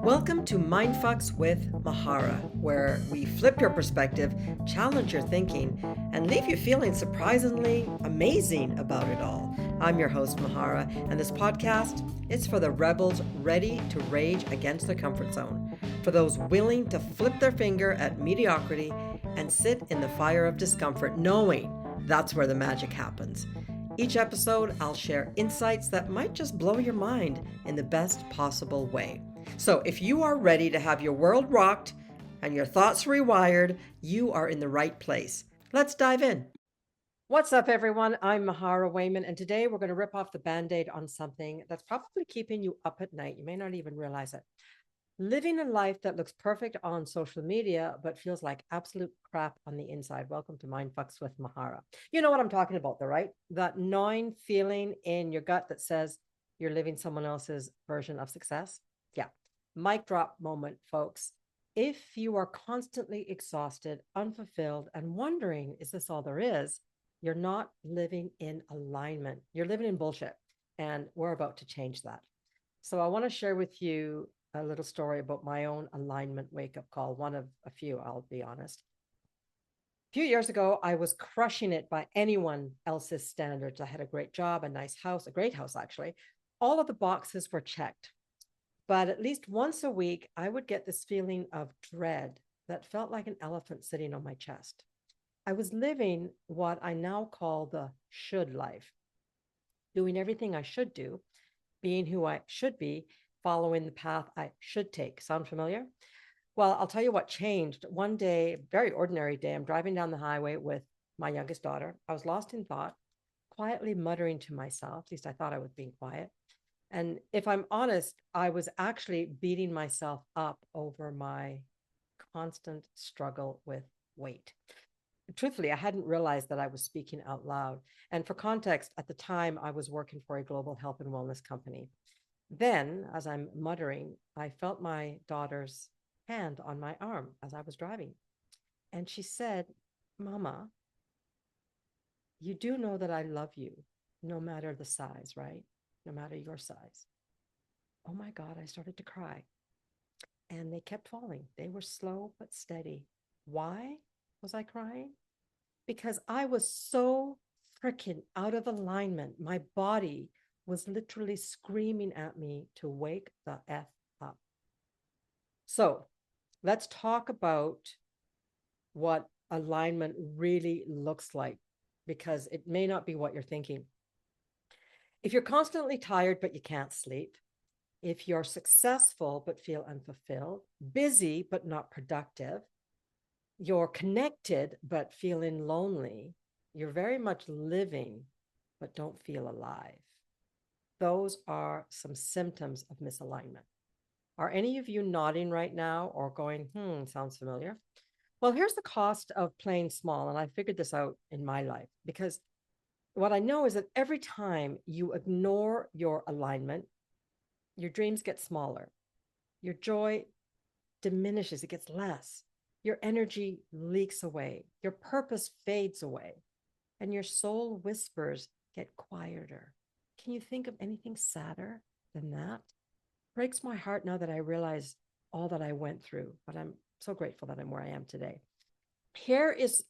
Welcome to Mindfucks with Mahara, where we flip your perspective, challenge your thinking, and leave you feeling surprisingly amazing about it all. I'm your host, Mahara, and this podcast is for the rebels ready to rage against their comfort zone, for those willing to flip their finger at mediocrity and sit in the fire of discomfort, knowing that's where the magic happens. Each episode, I'll share insights that might just blow your mind in the best possible way. So, if you are ready to have your world rocked and your thoughts rewired, you are in the right place. Let's dive in. What's up, everyone? I'm Mahara Wayman, and today we're going to rip off the band aid on something that's probably keeping you up at night. You may not even realize it. Living a life that looks perfect on social media, but feels like absolute crap on the inside. Welcome to Mindfucks with Mahara. You know what I'm talking about, though, right? That gnawing feeling in your gut that says you're living someone else's version of success. Yeah. Mic drop moment, folks. If you are constantly exhausted, unfulfilled, and wondering, is this all there is? You're not living in alignment. You're living in bullshit. And we're about to change that. So I want to share with you a little story about my own alignment wake-up call, one of a few, I'll be honest. A few years ago, I was crushing it by anyone else's standards. I had a great job, a nice house, a great house, actually. All of the boxes were checked. But at least once a week, I would get this feeling of dread that felt like an elephant sitting on my chest. I was living what I now call the should life, doing everything I should do, being who I should be, following the path I should take. Sound familiar? Well, I'll tell you what changed. One day, very ordinary day, I'm driving down the highway with my youngest daughter. I was lost in thought, quietly muttering to myself. At least I thought I was being quiet. And if I'm honest, I was actually beating myself up over my constant struggle with weight. Truthfully, I hadn't realized that I was speaking out loud. And for context, at the time, I was working for a global health and wellness company. Then, as I'm muttering, I felt my daughter's hand on my arm as I was driving. And she said, "Mama, you do know that I love you, no matter the size, right? No matter your size." Oh my God, I started to cry. And they kept falling. They were slow but steady. Why was I crying? Because I was so freaking out of alignment. My body was literally screaming at me to wake the F up. So let's talk about what alignment really looks like, because it may not be what you're thinking. If you're constantly tired, but you can't sleep, if you're successful, but feel unfulfilled, busy, but not productive, you're connected, but feeling lonely, you're very much living, but don't feel alive. Those are some symptoms of misalignment. Are any of you nodding right now or going, sounds familiar? Well, here's the cost of playing small. And I figured this out in my life, because what I know is that every time you ignore your alignment, your dreams get smaller. Your joy diminishes, it gets less. Your energy leaks away. Your purpose fades away. And your soul whispers get quieter. Can you think of anything sadder than that? Breaks my heart now that I realize all that I went through, but I'm so grateful that I'm where I am today. Here is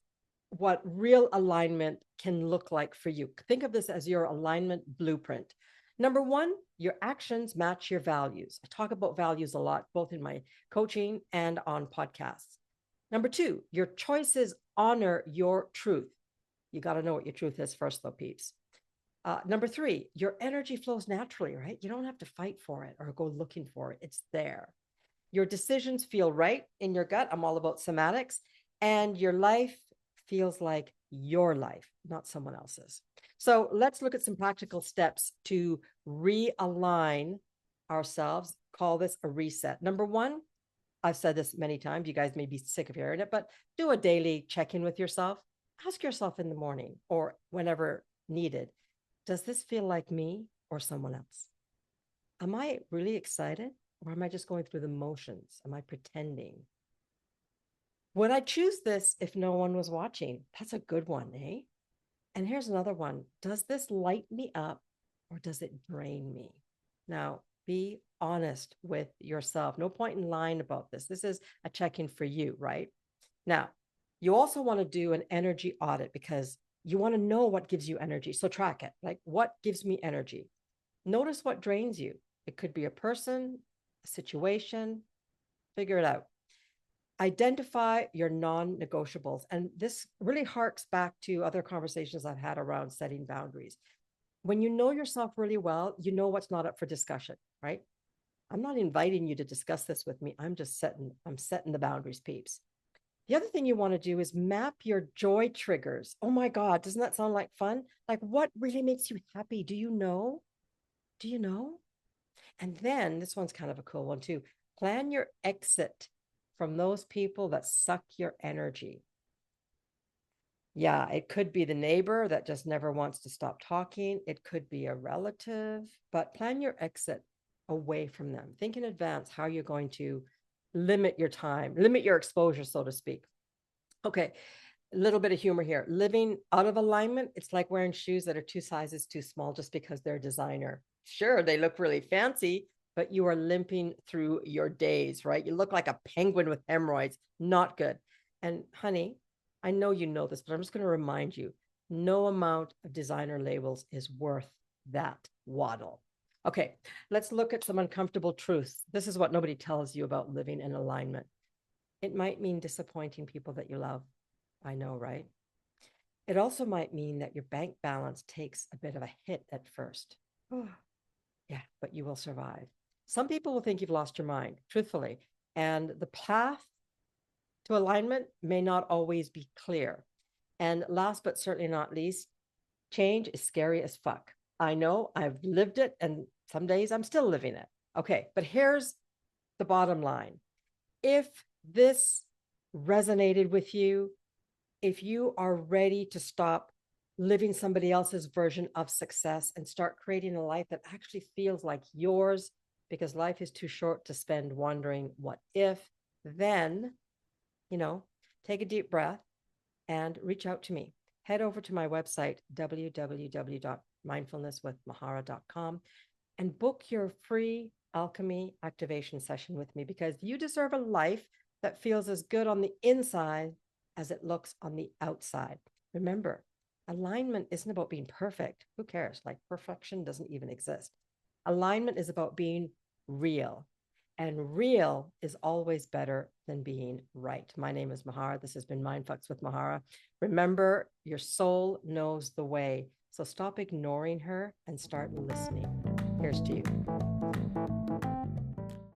what real alignment can look like for you. Think of this as your alignment blueprint. Number one, your actions match your values. I talk about values a lot, both in my coaching and on podcasts. Number two, your choices honor your truth. You got to know what your truth is first, though, peeps. Number three, your energy flows naturally, right? You don't have to fight for it or go looking for it. It's there. Your decisions feel right in your gut. I'm all about somatics. And your life feels like your life, not someone else's. So let's look at some practical steps to realign ourselves. Call this a reset. Number one, I've said this many times. You guys may be sick of hearing it, but do a daily check-in with yourself. Ask yourself in the morning or whenever needed, does this feel like me or someone else? Am I really excited, or am I just going through the motions? Am I pretending? Would I choose this if no one was watching? That's a good one, eh? And here's another one. Does this light me up or does it drain me? Now, Be honest with yourself. No point in lying about this. This is a check-in for you, right? Now, you also want to do an energy audit because you want to know what gives you energy. So track it. Like, what gives me energy? Notice what drains you. It could be a person, a situation, figure it out. Identify your non negotiables. And this really harks back to other conversations I've had around setting boundaries. When you know yourself really well, you know what's not up for discussion, right? I'm not inviting you to discuss this with me. I'm setting the boundaries, peeps. The other thing you want to do is map your joy triggers. Oh my God, doesn't that sound like fun? Like, what really makes you happy? Do you know? Do you know? And then this one's kind of a cool one too. Plan your exit from those people that suck your energy. Yeah, it could be the neighbor that just never wants to stop talking. It could be a relative, but plan your exit away from them. Think in advance how you're going to limit your time, limit your exposure, so to speak. Okay, a little bit of humor here. Living out of alignment, it's like wearing shoes that are 2 sizes too small just because they're designer. Sure, they look really fancy, but you are limping through your days, right? You look like a penguin with hemorrhoids. Not good. And honey, I know you know this, but I'm just going to remind you, no amount of designer labels is worth that waddle. Okay, let's look at some uncomfortable truths. This is what nobody tells you about living in alignment. It might mean disappointing people that you love. I know, right? It also might mean that your bank balance takes a bit of a hit at first. Oh, yeah, but you will survive. Some people will think you've lost your mind, truthfully, and the path to alignment may not always be clear. And last but certainly not least, change is scary as fuck. I know, I've lived it, and some days I'm still living it. Okay, but here's the bottom line. If this resonated with you, if you are ready to stop living somebody else's version of success and start creating a life that actually feels like yours, because life is too short to spend wondering what if, then, you know, take a deep breath and reach out to me. Head over to my website, www.mindfulnesswithmahara.com, and book your free alchemy activation session with me, because you deserve a life that feels as good on the inside as it looks on the outside. Remember, alignment isn't about being perfect. Who cares? Like, perfection doesn't even exist. Alignment is about being real. And real is always better than being right. My name is Mahara. This has been Mindfucks with Mahara. Remember, your soul knows the way. So stop ignoring her and start listening. Here's to you.